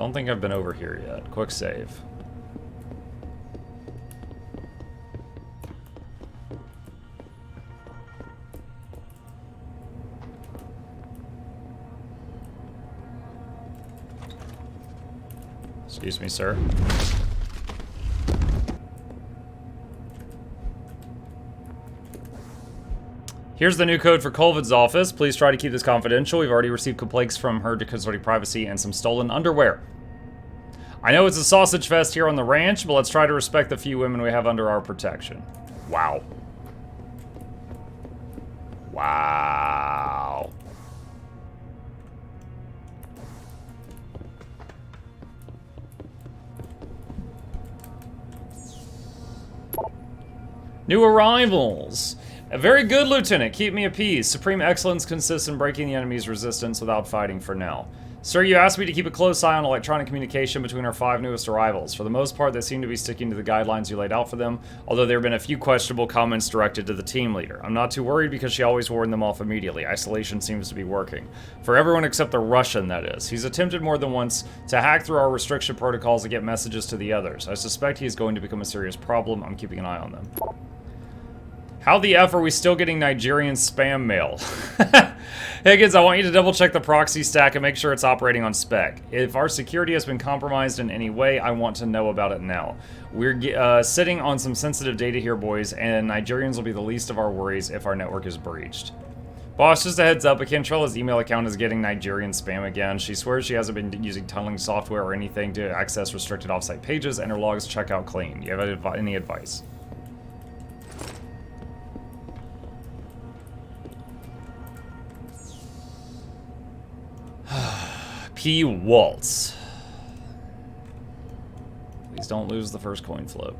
Don't think I've been over here yet. Quick save. Excuse me, sir. Here's the new code for Colvid's office. Please try to keep this confidential. We've already received complaints from her concerning privacy and some stolen underwear. I know it's a sausage fest here on the ranch, but let's try to respect the few women we have under our protection. Wow. Wow. New arrivals. A very good, Lieutenant. Keep me appeased. Supreme excellence consists in breaking the enemy's resistance without fighting for now. Sir, you asked me to keep a close eye on electronic communication between our 5 newest arrivals. For the most part, they seem to be sticking to the guidelines you laid out for them, although there have been a few questionable comments directed to the team leader. I'm not too worried because she always warned them off immediately. Isolation seems to be working. For everyone except the Russian, that is. He's attempted more than once to hack through our restriction protocols to get messages to the others. I suspect he is going to become a serious problem. I'm keeping an eye on them. How the F are we still getting Nigerian spam mail? Higgins, I want you to double check the proxy stack and make sure it's operating on spec. If our security has been compromised in any way, I want to know about it now. We're sitting on some sensitive data here, boys, and Nigerians will be the least of our worries if our network is breached. Boss, just a heads up, Akintrela's email account is getting Nigerian spam again. She swears she hasn't been using tunneling software or anything to access restricted offsite pages, and her logs check out clean. Do you have any advice? P. Waltz. Please don't lose the first coin flip.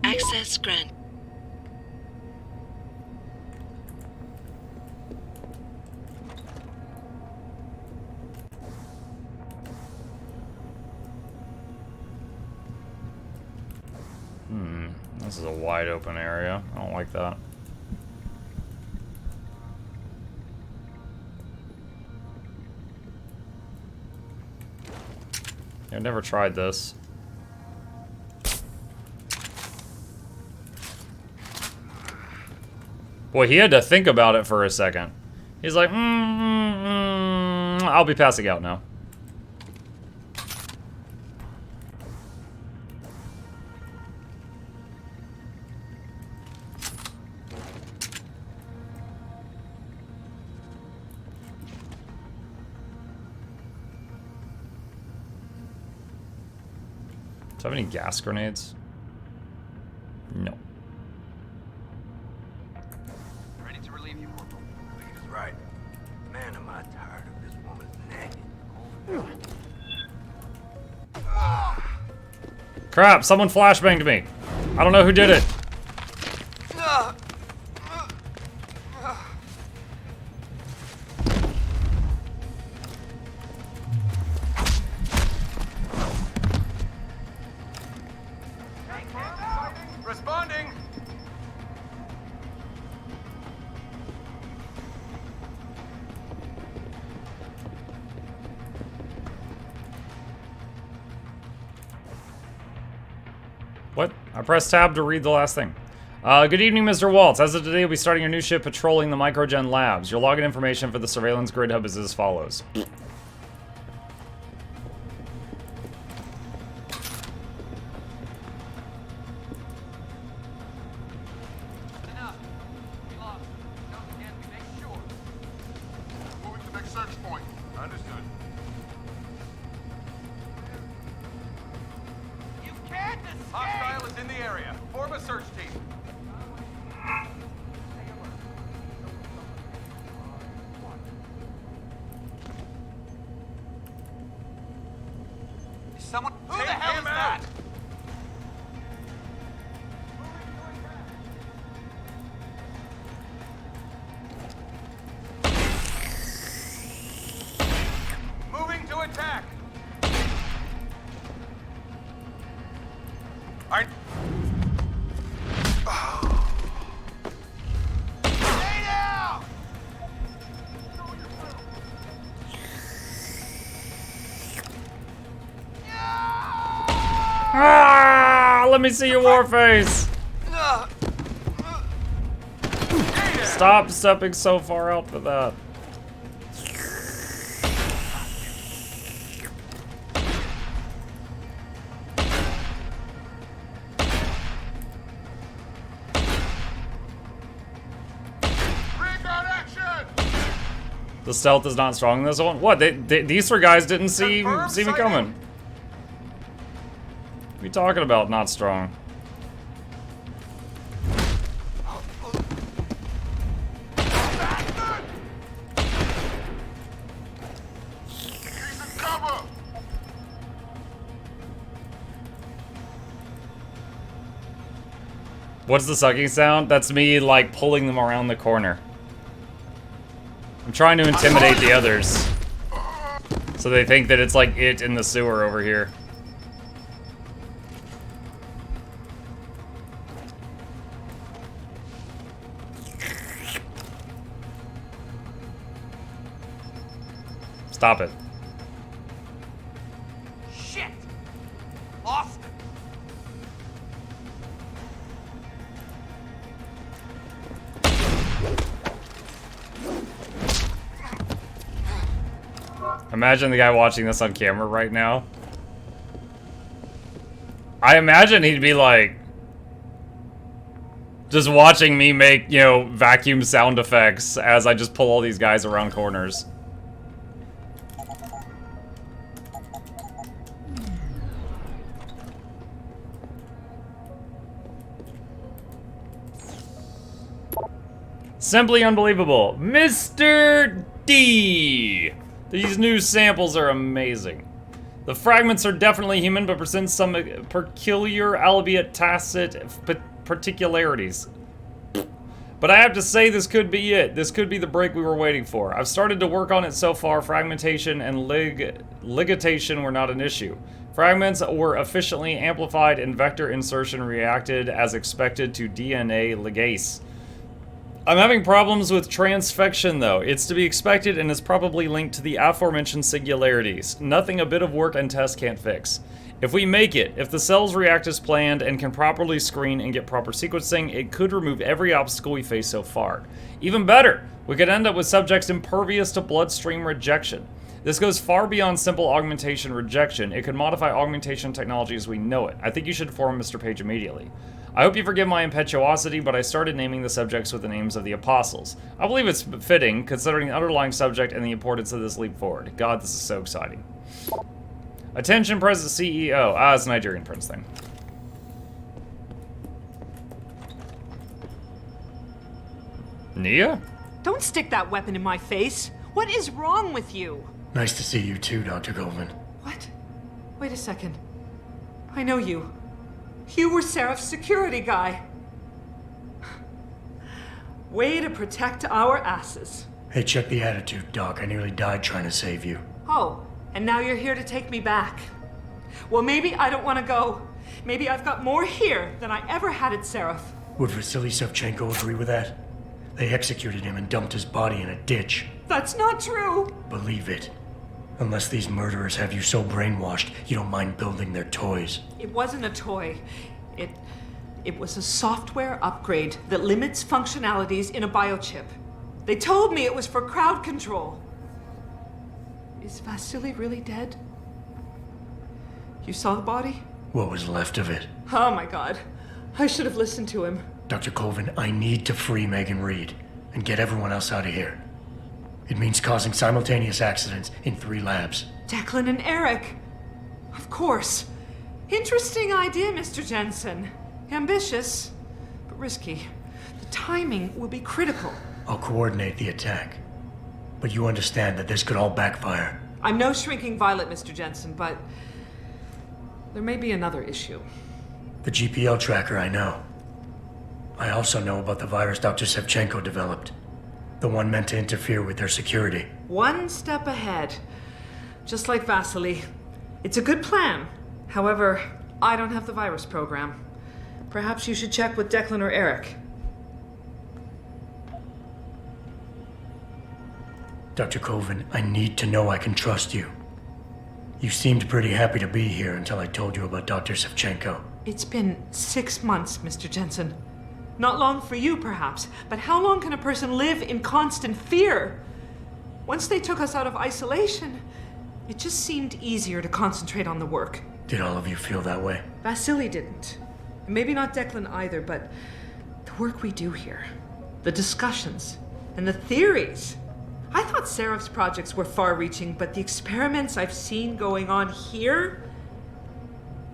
Access grant. This is a wide open area. I don't like that. I've never tried this. Boy, he had to think about it for a second. He's like, I'll be passing out now. Do I have any gas grenades? No. Ready to relieve you, Corporal. He's right. Man, am I tired of this woman's nagging. Crap, someone flashbanged me. I don't know who did it. Responding. What? I pressed tab to read the last thing. Good evening, Mr. Waltz. As of today, we'll be starting a new ship patrolling the Microgen labs. Your login information for the surveillance grid hub is as follows. Enough. We lost. Don't again. We make sure. Moving to next search point. Understood. You can't escape! Hostile is in the area. Form a search team. Someone. Who the hell is that? Moving to attack. All right. Ah! Let me see your war face! Stop stepping so far out for that. The stealth is not strong in this one? What? These three guys didn't see me coming. What are you talking about, not strong? What's the sucking sound? That's me, like, pulling them around the corner. I'm trying to intimidate the others. So they think that it's like it in the sewer over here. Stop it. Shit! Lost it. Imagine the guy watching this on camera right now. I imagine he'd be like, just watching me make, you know, vacuum sound effects as I just pull all these guys around corners. Simply unbelievable. Mr. D! These new samples are amazing. The fragments are definitely human, but present some peculiar, albeit tacit, particularities. But I have to say, this could be it. This could be the break we were waiting for. I've started to work on it so far. Fragmentation and ligation were not an issue. Fragments were efficiently amplified and vector insertion reacted as expected to DNA ligase. I'm having problems with transfection though. It's to be expected and is probably linked to the aforementioned singularities. Nothing a bit of work and test can't fix. If we make it, if the cells react as planned and can properly screen and get proper sequencing, it could remove every obstacle we face so far. Even better, we could end up with subjects impervious to bloodstream rejection. This goes far beyond simple augmentation rejection. It could modify augmentation technology as we know it. I think you should inform Mr. Page immediately. I hope you forgive my impetuosity, but I started naming the subjects with the names of the apostles. I believe it's fitting, considering the underlying subject and the importance of this leap forward. God, this is so exciting. Attention, President CEO. Ah, it's a Nigerian prince thing. Nia? Don't stick that weapon in my face. What is wrong with you? Nice to see you too, Dr. Goldman. What? Wait a second. I know you. You were Seraph's security guy. Way to protect our asses. Hey, check the attitude, Doc. I nearly died trying to save you. Oh, and now you're here to take me back. Well, maybe I don't want to go. Maybe I've got more here than I ever had at Seraph. Would Vasily Sevchenko agree with that? They executed him and dumped his body in a ditch. That's not true. Believe it. Unless these murderers have you so brainwashed, you don't mind building their toys. It wasn't a toy. It was a software upgrade that limits functionalities in a biochip. They told me it was for crowd control. Is Vasily really dead? You saw the body? What was left of it? Oh my god. I should have listened to him. Dr. Colvin, I need to free Megan Reed and get everyone else out of here. It means causing simultaneous accidents in 3 labs. Declan and Eric. Of course. Interesting idea, Mr. Jensen. Ambitious, but risky. The timing will be critical. I'll coordinate the attack. But you understand that this could all backfire. I'm no shrinking violet, Mr. Jensen, but there may be another issue. The GPL tracker, I know. I also know about the virus Dr. Sevchenko developed. The one meant to interfere with their security. One step ahead. Just like Vasily. It's a good plan. However, I don't have the virus program. Perhaps you should check with Declan or Eric. Dr. Colvin, I need to know I can trust you. You seemed pretty happy to be here until I told you about Dr. Sevchenko. It's been 6 months, Mr. Jensen. Not long for you, perhaps, but how long can a person live in constant fear? Once they took us out of isolation, it just seemed easier to concentrate on the work. Did all of you feel that way? Vasily didn't. And maybe not Declan either, but the work we do here, the discussions, and the theories. I thought Seraph's projects were far-reaching, but the experiments I've seen going on here,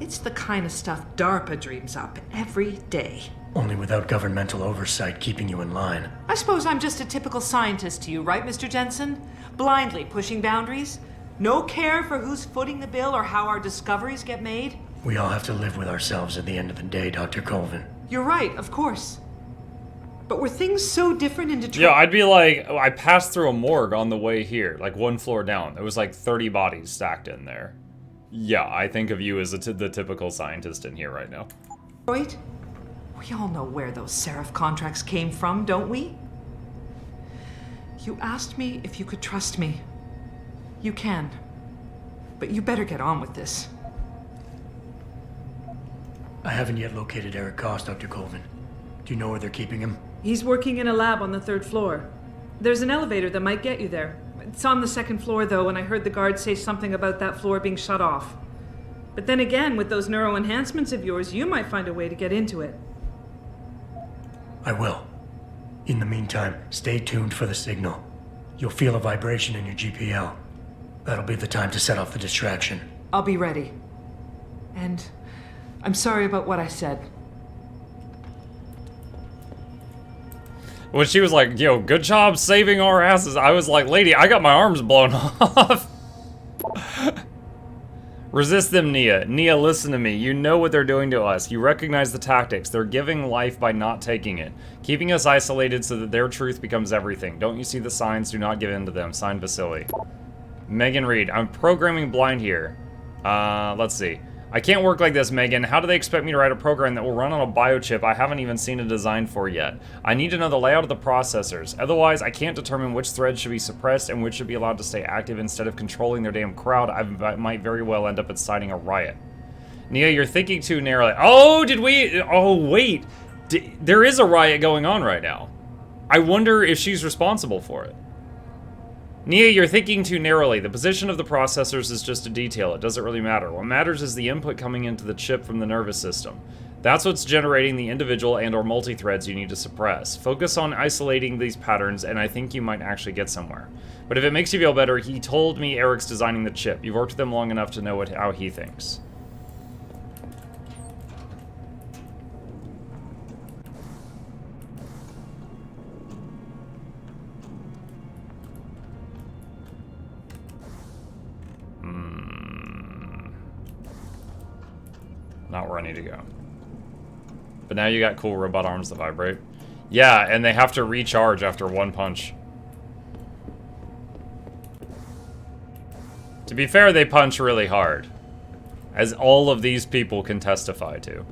it's the kind of stuff DARPA dreams up every day. Only without governmental oversight keeping you in line. I suppose I'm just a typical scientist to you, right, Mr. Jensen? Blindly pushing boundaries? No care for who's footing the bill or how our discoveries get made? We all have to live with ourselves at the end of the day, Dr. Colvin. You're right, of course. But were things so different in Detroit? Yeah, I'd be like, I passed through a morgue on the way here, like 1 floor down. There was like 30 bodies stacked in there. Yeah, I think of you as the typical scientist in here right now. Detroit? We all know where those Seraph contracts came from, don't we? You asked me if you could trust me. You can. But you better get on with this. I haven't yet located Eric Koss, Dr. Colvin. Do you know where they're keeping him? He's working in a lab on the 3rd floor. There's an elevator that might get you there. It's on the 2nd floor, though, and I heard the guard say something about that floor being shut off. But then again, with those neuro enhancements of yours, you might find a way to get into it. I will. In the meantime, stay tuned for the signal. You'll feel a vibration in your GPL. That'll be the time to set off the distraction. I'll be ready. And I'm sorry about what I said. When she was like, yo, good job saving our asses, I was like, lady, I got my arms blown off. Resist them, Nia. Nia, listen to me. You know what they're doing to us. You recognize the tactics. They're giving life by not taking it. Keeping us isolated so that their truth becomes everything. Don't you see the signs? Do not give in to them. Signed, Vasily. Megan Reed. I'm programming blind here. Let's see. I can't work like this, Megan. How do they expect me to write a program that will run on a biochip I haven't even seen a design for yet? I need to know the layout of the processors. Otherwise, I can't determine which threads should be suppressed and which should be allowed to stay active. Instead of controlling their damn crowd, I might very well end up inciting a riot. Nia, you're thinking too narrowly. Oh, did we? Oh, wait. There is a riot going on right now. I wonder if she's responsible for it. Nia, you're thinking too narrowly. The position of the processors is just a detail. It doesn't really matter. What matters is the input coming into the chip from the nervous system. That's what's generating the individual and/or multi-threads you need to suppress. Focus on isolating these patterns, and I think you might actually get somewhere. But if it makes you feel better, he told me Eric's designing the chip. You've worked with him long enough to know how he thinks. Not where I need to go. But now you got cool robot arms that vibrate. Yeah, and they have to recharge after 1 punch. To be fair, they punch really hard. As all of these people can testify to.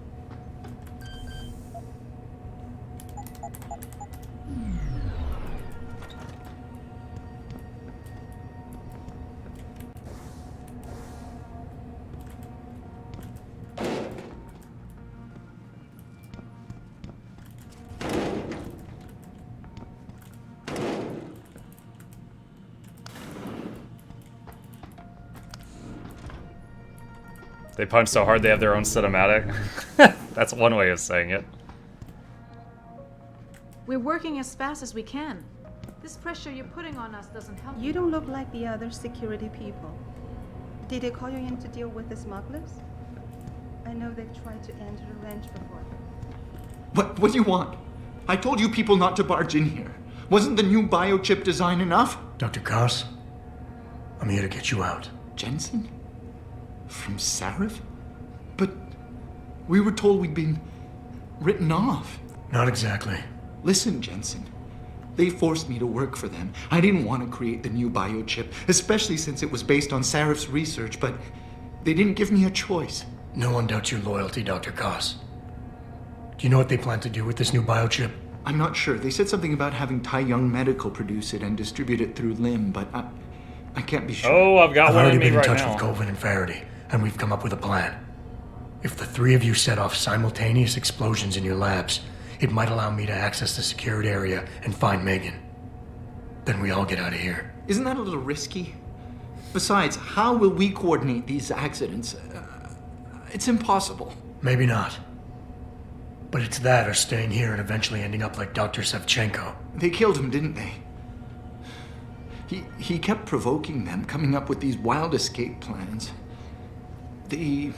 They punch so hard they have their own cinematic. That's one way of saying it. We're working as fast as we can. This pressure you're putting on us doesn't help. You don't look like the other security people. Did they call you in to deal with the smugglers? I know they've tried to enter the ranch before. What do you want? I told you people not to barge in here. Wasn't the new biochip design enough? Dr. Koss, I'm here to get you out. Jensen? From Sarif? But we were told we'd been written off. Not exactly. Listen, Jensen. They forced me to work for them. I didn't want to create the new biochip, especially since it was based on Sarif's research, but they didn't give me a choice. No one doubts your loyalty, Dr. Koss. Do you know what they plan to do with this new biochip? I'm not sure. They said something about having Tai Young Medical produce it and distribute it through LIM, but I can't be sure. Oh, I've got I've one already in me been in right touch now. with Colvin and Faraday, and we've come up with a plan. If the three of you set off simultaneous explosions in your labs, it might allow me to access the secured area and find Megan. Then we all get out of here. Isn't that a little risky? Besides, how will we coordinate these accidents? It's impossible. Maybe not. But it's that or staying here and eventually ending up like Dr. Sevchenko. They killed him, didn't they? He kept provoking them, coming up with these wild escape plans. They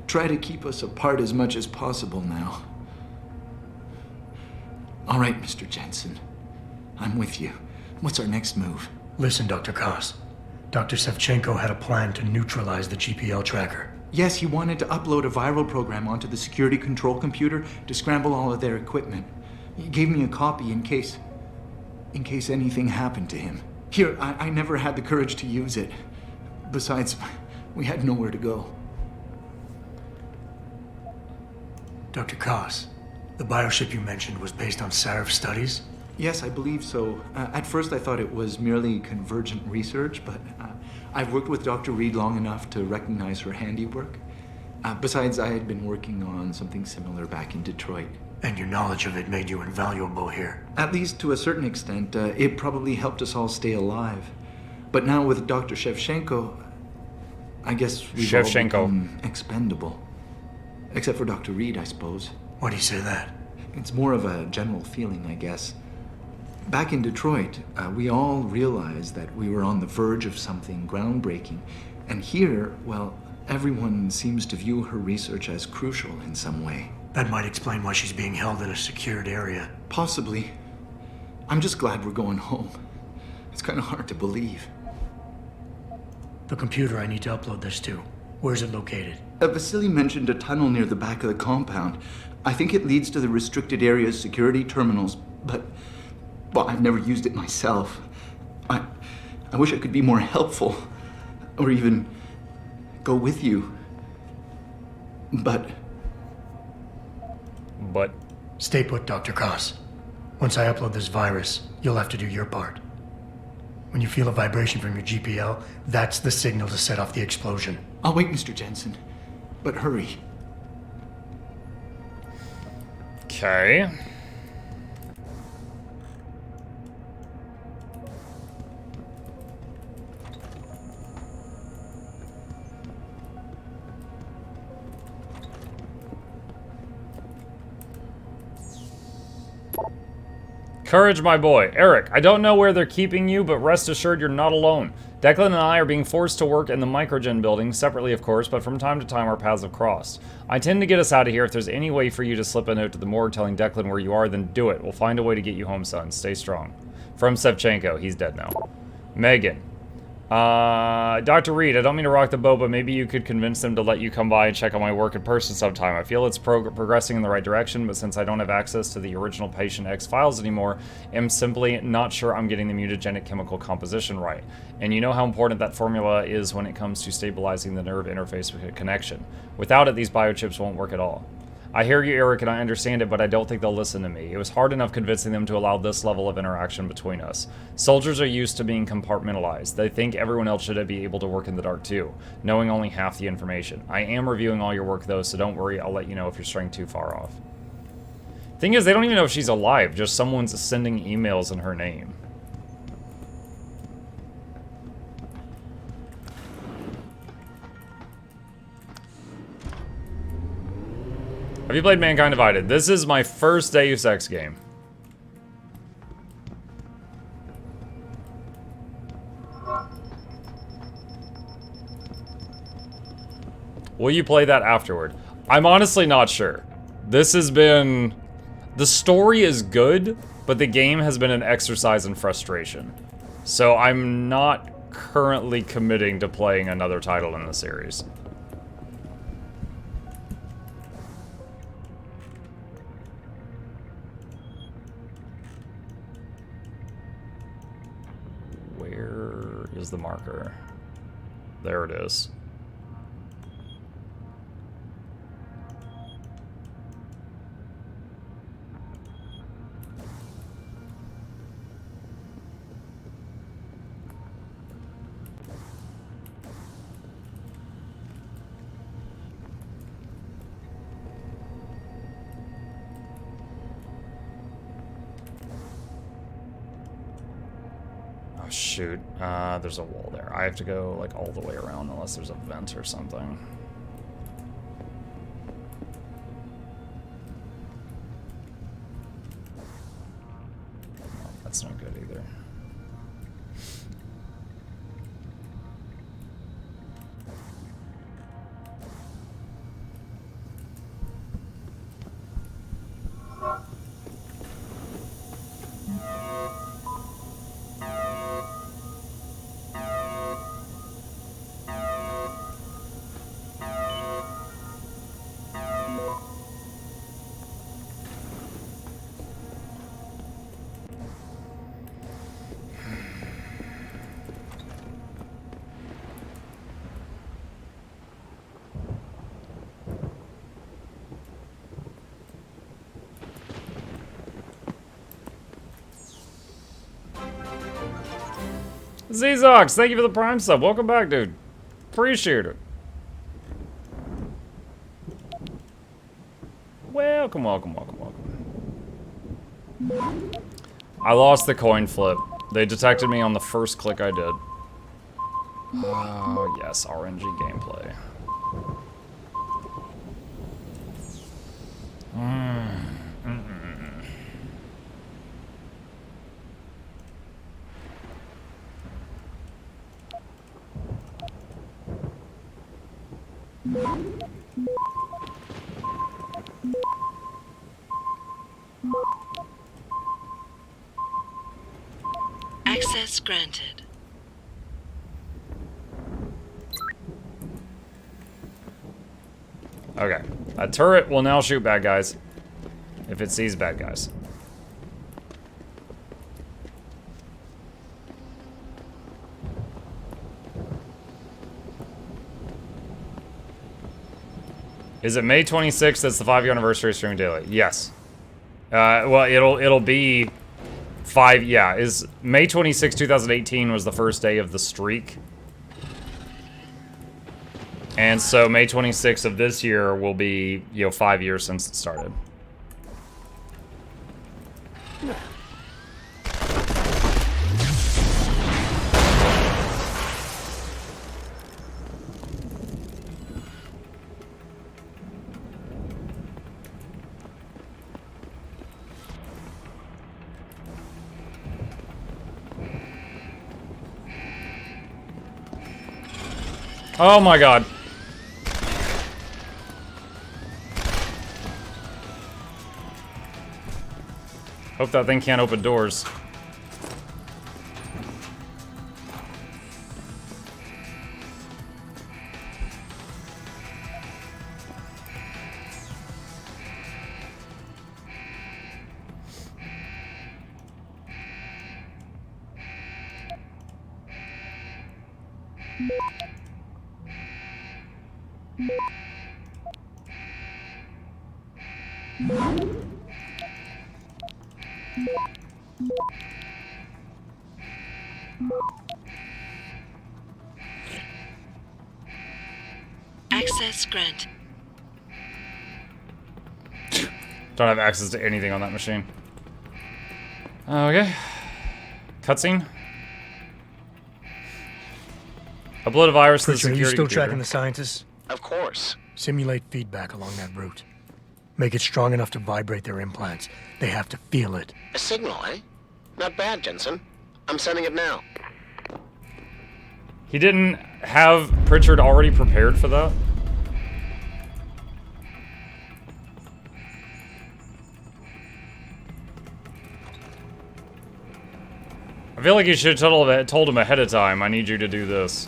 try to keep us apart as much as possible now. All right, Mr. Jensen. I'm with you. What's our next move? Listen, Dr. Koss. Dr. Sevchenko had a plan to neutralize the GPL tracker. Yes, he wanted to upload a viral program onto the security control computer to scramble all of their equipment. He gave me a copy in case anything happened to him. Here, I never had the courage to use it. Besides, we had nowhere to go. Dr. Koss, the bioship you mentioned was based on Sarif's studies? Yes, I believe so. At first I thought it was merely convergent research, but I've worked with Dr. Reed long enough to recognize her handiwork. Besides, I had been working on something similar back in Detroit. And your knowledge of it made you invaluable here. At least to a certain extent, it probably helped us all stay alive. But now with Dr. Shevchenko, I guess we've all become expendable. Except for Dr. Reed, I suppose. Why do you say that? It's more of a general feeling, I guess. Back in Detroit, we all realized that we were on the verge of something groundbreaking. And here, well, everyone seems to view her research as crucial in some way. That might explain why she's being held in a secured area. Possibly. I'm just glad we're going home. It's kind of hard to believe. The computer I need to upload this to, where's it located? Vasily mentioned a tunnel near the back of the compound. I think it leads to the restricted area's security terminals, but... well, I've never used it myself. I wish I could be more helpful. Or even go with you. But... Stay put, Dr. Koss. Once I upload this virus, you'll have to do your part. When you feel a vibration from your GPL, that's the signal to set off the explosion. I'll wait, Mr. Jensen. But hurry. Okay. Courage, my boy. Eric, I don't know where they're keeping you, but rest assured you're not alone. Declan and I are being forced to work in the Microgen building, separately of course, but from time to time our paths have crossed. I tend to get us out of here. If there's any way for you to slip a note to the morgue telling Declan where you are, then do it. We'll find a way to get you home, son. Stay strong. From Sevchenko. He's dead now. Megan. Dr. Reed, I don't mean to rock the boat, but maybe you could convince them to let you come by and check on my work in person sometime. I feel it's progressing in the right direction, but since I don't have access to the original Patient X files anymore, I'm simply not sure I'm getting the mutagenic chemical composition right. And you know how important that formula is when it comes to stabilizing the nerve interface connection. Without it, these biochips won't work at all. I hear you, Eric, and I understand it, but I don't think they'll listen to me. It was hard enough convincing them to allow this level of interaction between us. Soldiers are used to being compartmentalized. They think everyone else should be able to work in the dark too, knowing only half the information. I am reviewing all your work though, so don't worry, I'll let you know if you're straying too far off. Thing is, they don't even know if she's alive, just someone's sending emails in her name. Have you played Mankind Divided? This is my first Deus Ex game. Will you play that afterward? I'm honestly not sure. This has been... The story is good, but the game has been an exercise in frustration. So I'm not currently committing to playing another title in the series. Where is the marker? There it is. shoot. There's a wall there. I have to go like all the way around unless there's a vent or something. No, that's no good either. Zezox, thank you for the Prime sub. Welcome back, dude. Appreciate it. Welcome, welcome, welcome, welcome. I lost the coin flip. They detected me on the first click I did. Oh, yes, RNG gameplay. Access granted. Okay. A turret will now shoot bad guys if it sees bad guys. Is it May 26th? That's the 5-year anniversary of streaming daily. Yes. Well, it'll be 5. Yeah, is May 26, 2018 was the first day of the streak, and so May 26th of this year will be 5 years since it started. Oh my god. Hope that thing can't open doors. Access grant. Don't have access to anything on that machine. Okay. Cutscene. Upload a virus to the Pritchard, are security you still computer. tracking the scientists? Of course. Simulate feedback along that route. Make it strong enough to vibrate their implants. They have to feel it. A signal, eh? Not bad, Jensen. I'm sending it now. He didn't have Pritchard already prepared for that? I feel like you should have told him ahead of time, I need you to do this.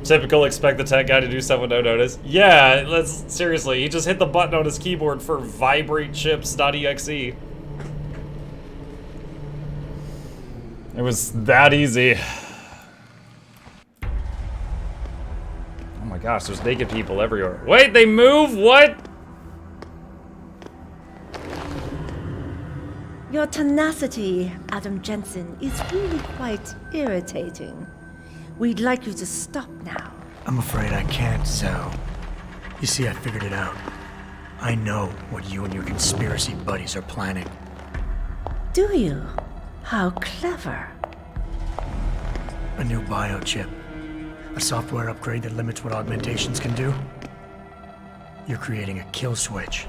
Typical, expect the tech guy to do stuff with no notice. Yeah, let's seriously, he just hit the button on his keyboard for vibrateships.exe. It was that easy. Oh my gosh, there's naked people everywhere. Wait, they move? What? Your tenacity, Adam Jensen, is really quite irritating. We'd like you to stop now. I'm afraid I can't, Zoe. You see, I figured it out. I know what you and your conspiracy buddies are planning. Do you? How clever. A new biochip. A software upgrade that limits what augmentations can do. You're creating a kill switch.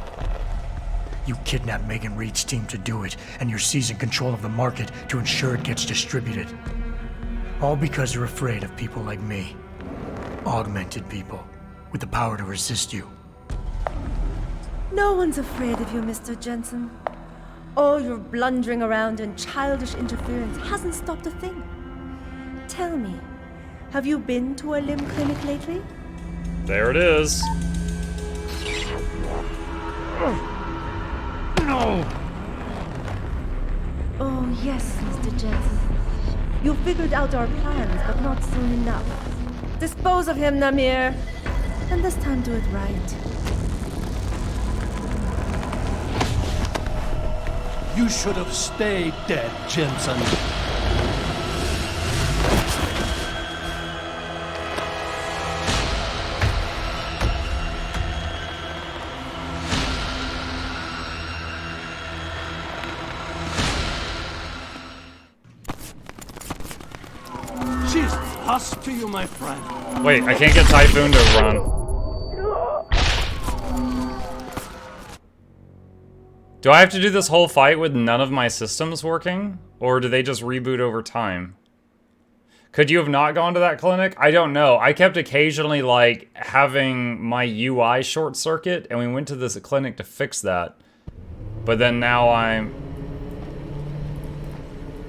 You kidnapped Megan Reed's team to do it, and you're seizing control of the market to ensure it gets distributed. All because you're afraid of people like me. Augmented people, with the power to resist you. No one's afraid of you, Mr. Jensen. All your blundering around and childish interference hasn't stopped a thing. Tell me, have you been to a limb clinic lately? There it is. No! Oh, yes, Mr. Jensen. You figured out our plans, but not soon enough. Dispose of him, Namir. And this time do it right. You should have stayed dead, Jensen. She's lost to you, my friend. Wait, I can't get Typhoon to run. Do I have to do this whole fight with none of my systems working? Or do they just reboot over time? Could you have not gone to that clinic? I don't know. I kept occasionally, like, having my UI short circuit, and we went to this clinic to fix that. But then now I'm...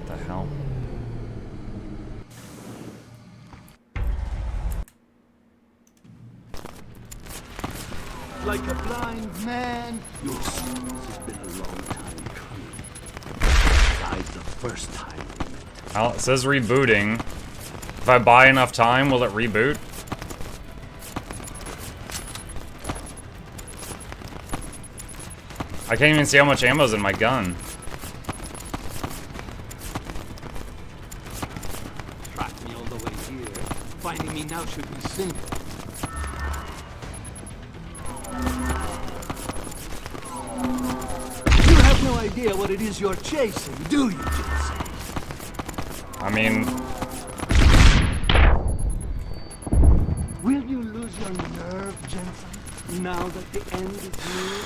What the hell? Like a blind man, your success has been a long time coming. Besides the first time. Well, it says rebooting. If I buy enough time, will it reboot? I can't even see how much ammo's in my gun. Track me all the way here. Finding me now should be simple. You have no idea what it is you're chasing, do you, Jensen? I mean... Will you lose your nerve, Jensen, now that the end is near?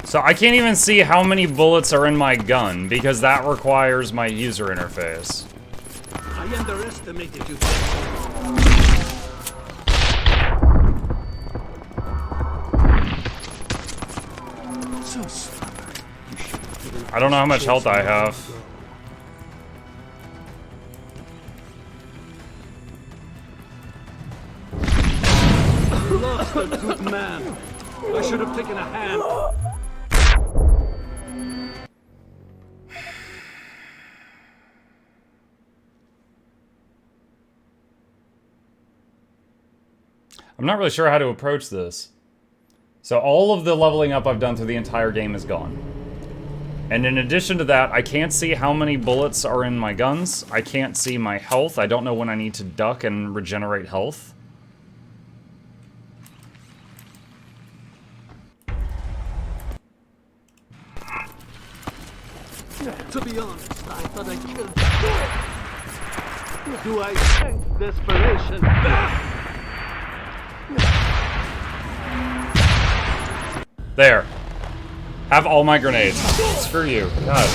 So I can't even see how many bullets are in my gun, because that requires my user interface. I underestimated you. So stubborn. I don't know how much health I have. Lost a good man. I should have taken a hand. I'm not really sure how to approach this. So all of the leveling up I've done through the entire game is gone. And in addition to that, I can't see how many bullets are in my guns. I can't see my health. I don't know when I need to duck and regenerate health. To be honest, I thought I killed you. Do I sense desperation? There. Have all my grenades. Screw you. God.